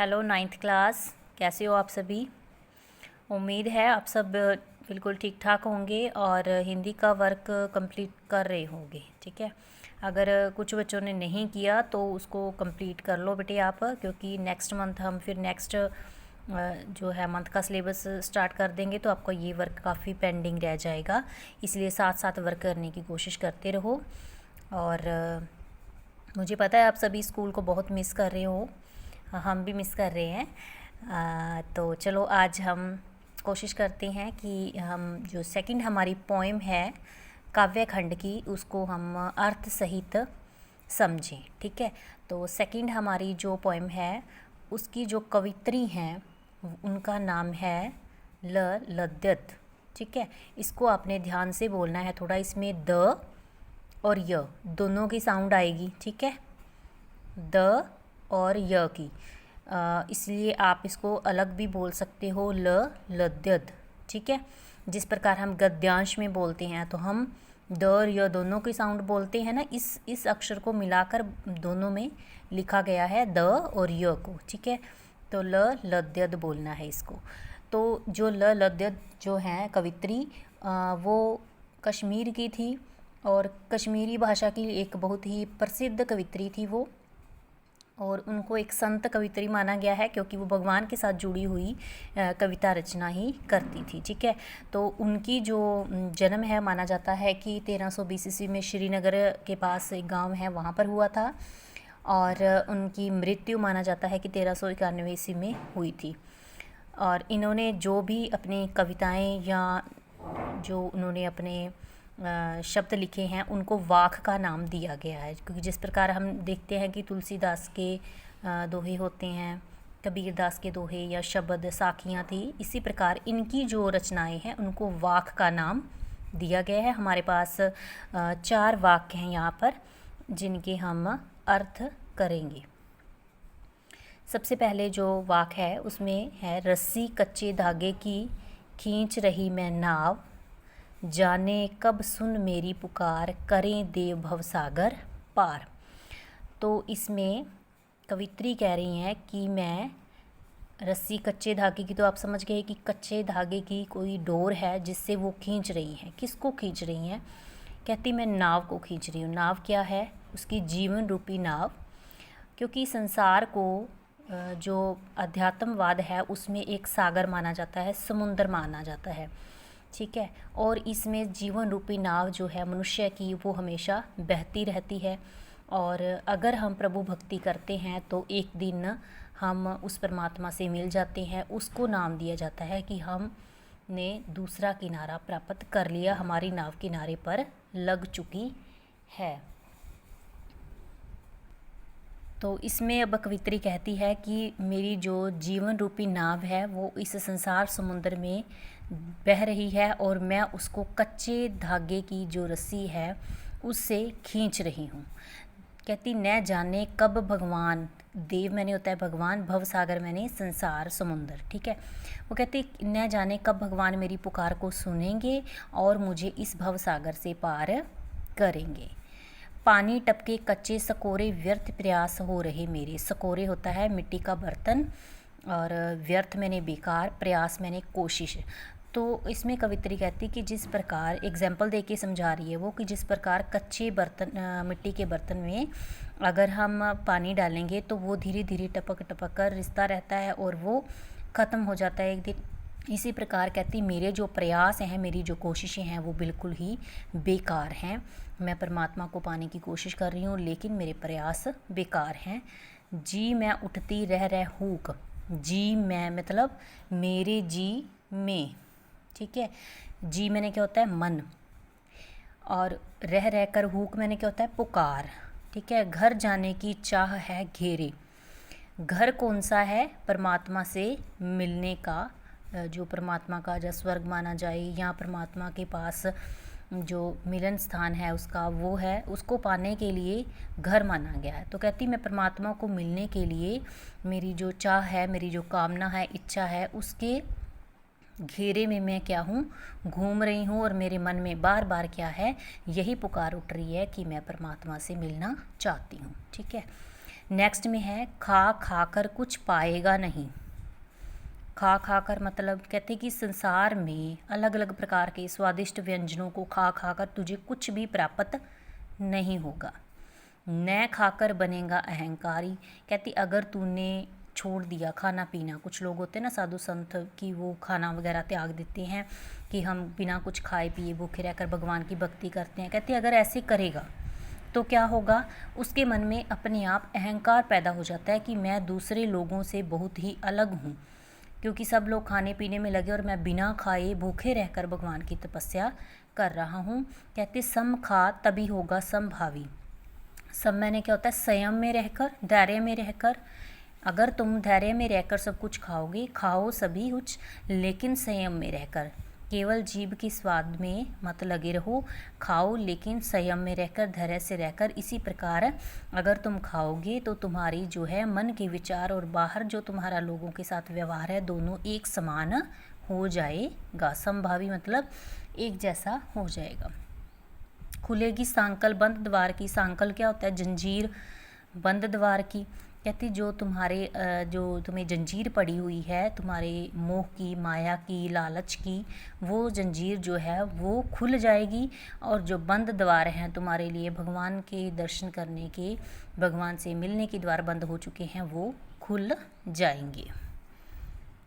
Hello ninth class, कैसे हो आप सभी। उम्मीद है आप सब बिल्कुल ठीक ठाक होंगे और हिंदी का वर्क कंप्लीट कर रहे होंगे। ठीक है, अगर कुछ बच्चों ने नहीं किया तो उसको कंप्लीट कर लो बेटे आप, क्योंकि नेक्स्ट मंथ हम फिर नेक्स्ट जो है मंथ का सिलेबस स्टार्ट कर देंगे, तो आपका ये वर्क काफ़ी पेंडिंग रह जाएगा। इसलिए साथ साथ वर्क करने की कोशिश करते रहो। और मुझे पता है आप सभी स्कूल को बहुत मिस कर रहे हो, हम भी मिस कर रहे हैं। तो चलो आज हम कोशिश करते हैं कि हम जो सेकंड हमारी पोएम है काव्य खंड की, उसको हम अर्थ सहित समझें। ठीक है, तो सेकंड हमारी जो पोएम है उसकी जो कवित्री हैं उनका नाम है लद्यत। ठीक है, इसको आपने ध्यान से बोलना है थोड़ा। इसमें द और य दोनों की साउंड आएगी। ठीक है, द और य की, इसलिए आप इसको अलग भी बोल सकते हो, लद्यद। ठीक है, जिस प्रकार हम गद्यांश में बोलते हैं तो हम द और य दोनों की साउंड बोलते हैं ना, इस अक्षर को मिलाकर दोनों में लिखा गया है द और य को। ठीक है, तो लद्यद बोलना है इसको। तो जो लद्यद जो है कवित्री, वो कश्मीर की थी और कश्मीरी भाषा की एक बहुत ही प्रसिद्ध कवित्री थी वो, और उनको एक संत कवित्री माना गया है क्योंकि वो भगवान के साथ जुड़ी हुई कविता रचना ही करती थी। ठीक है, तो उनकी जो जन्म है माना जाता है कि 1320 ईस्वी में श्रीनगर के पास एक गांव है वहाँ पर हुआ था, और उनकी मृत्यु माना जाता है कि 1391 ईस्वी में हुई थी। और इन्होंने जो भी अपनी कविताएं या जो उन्होंने अपने शब्द लिखे हैं उनको वाक का नाम दिया गया है, क्योंकि जिस प्रकार हम देखते हैं कि तुलसीदास के दोहे होते हैं, कबीरदास के दोहे या शब्द साखियाँ थी, इसी प्रकार इनकी जो रचनाएं हैं उनको वाक का नाम दिया गया है। हमारे पास 4 वाक्य हैं यहाँ पर जिनके हम अर्थ करेंगे। सबसे पहले जो वाक है उसमें है, रस्सी कच्चे धागे की खींच रही मैं नाव, जाने कब सुन मेरी पुकार, करें देव भवसागर पार। तो इसमें कवित्री कह रही हैं कि मैं रस्सी कच्चे धागे की, तो आप समझ गए कि कच्चे धागे की कोई डोर है जिससे वो खींच रही हैं। किसको खींच रही हैं? कहती मैं नाव को खींच रही हूँ। नाव क्या है? उसकी जीवन रूपी नाव, क्योंकि संसार को जो अध्यात्मवाद है उसमें एक सागर माना जाता है, समुद्र माना जाता है। ठीक है, और इसमें जीवन रूपी नाव जो है मनुष्य की, वो हमेशा बहती रहती है। और अगर हम प्रभु भक्ति करते हैं तो एक दिन हम उस परमात्मा से मिल जाते हैं। उसको नाम दिया जाता है कि हमने दूसरा किनारा प्राप्त कर लिया, हमारी नाव किनारे पर लग चुकी है। तो इसमें अब कवित्री कहती है कि मेरी जो जीवन रूपी नाव है वो इस संसार समुद्र में बह रही है और मैं उसको कच्चे धागे की जो रस्सी है उससे खींच रही हूँ। कहती न जाने कब भगवान, देव मैंने होता है भगवान, भव सागर मैंने संसार समुद्र। ठीक है, वो कहती न जाने कब भगवान मेरी पुकार को सुनेंगे और मुझे इस भव सागर से पार करेंगे। पानी टपके कच्चे सकोरे, व्यर्थ प्रयास हो रहे मेरे। सकोरे होता है मिट्टी का बर्तन, और व्यर्थ मैंने बेकार, प्रयास मैंने कोशिश। तो इसमें कवित्री कहती कि जिस प्रकार, एग्जाम्पल दे के समझा रही है वो, कि जिस प्रकार कच्चे बर्तन, मिट्टी के बर्तन में अगर हम पानी डालेंगे तो वो धीरे धीरे टपक टपक कर रिसता रहता है और वो ख़त्म हो जाता है एक दिन। इसी प्रकार कहती मेरे जो प्रयास हैं, मेरी जो कोशिशें हैं वो बिल्कुल ही बेकार हैं। मैं परमात्मा को पाने की कोशिश कर रही हूँ लेकिन मेरे प्रयास बेकार हैं। जी मैं उठती रह हुक, जी मैं मतलब मेरे जी में। ठीक है, जी मैंने क्या होता है मन, और रह कर हुक मैंने क्या होता है पुकार। ठीक है, घर जाने की चाह है घेरे। घर कौन सा है? परमात्मा से मिलने का, जो परमात्मा का जो स्वर्ग माना जाए या परमात्मा के पास जो मिलन स्थान है उसका, वो है, उसको पाने के लिए घर माना गया है। तो कहती मैं परमात्मा को मिलने के लिए मेरी जो चाह है, मेरी जो कामना है, इच्छा है, उसके घेरे में मैं क्या हूँ, घूम रही हूँ। और मेरे मन में बार बार क्या है, यही पुकार उठ रही है कि मैं परमात्मा से मिलना चाहती हूँ। ठीक है, नेक्स्ट में है खा खा कर कुछ पाएगा नहीं। खा खा कर मतलब कहते कि संसार में अलग अलग प्रकार के स्वादिष्ट व्यंजनों को खा खा कर तुझे कुछ भी प्राप्त नहीं होगा। न खाकर बनेगा अहंकारी। कहती अगर तूने छोड़ दिया खाना पीना, कुछ लोग होते हैं ना साधु संत कि वो खाना वगैरह त्याग देते हैं कि हम बिना कुछ खाए पिए भूखे रहकर भगवान की भक्ति करते हैं। कहती अगर ऐसे करेगा तो क्या होगा, उसके मन में अपने आप अहंकार पैदा हो जाता है कि मैं दूसरे लोगों से बहुत ही अलग हूँ, क्योंकि सब लोग खाने पीने में लगे और मैं बिना खाए भूखे रहकर भगवान की तपस्या कर रहा हूँ। कहते सम खा तभी होगा समभावी। सम मैंने क्या होता है, संयम में रहकर, धैर्य में रहकर। अगर तुम धैर्य में रहकर सब कुछ खाओगे, खाओ सभी कुछ, लेकिन संयम में रहकर, केवल जीभ के स्वाद में मत लगे रहो, खाओ लेकिन संयम में रहकर, धैर्य से रहकर। इसी प्रकार अगर तुम खाओगे तो तुम्हारी जो है मन के विचार और बाहर जो तुम्हारा लोगों के साथ व्यवहार है दोनों एक समान हो जाएगा। समभावी मतलब एक जैसा हो जाएगा। खुलेगी सांकल बंद द्वार की। सांकल क्या होता है, जंजीर, बंद द्वार की। कहती जो तुम्हें जंजीर पड़ी हुई है तुम्हारे मोह की, माया की, लालच की, वो जंजीर जो है वो खुल जाएगी। और जो बंद द्वार हैं तुम्हारे लिए भगवान के दर्शन करने के, भगवान से मिलने के द्वार बंद हो चुके हैं, वो खुल जाएंगे।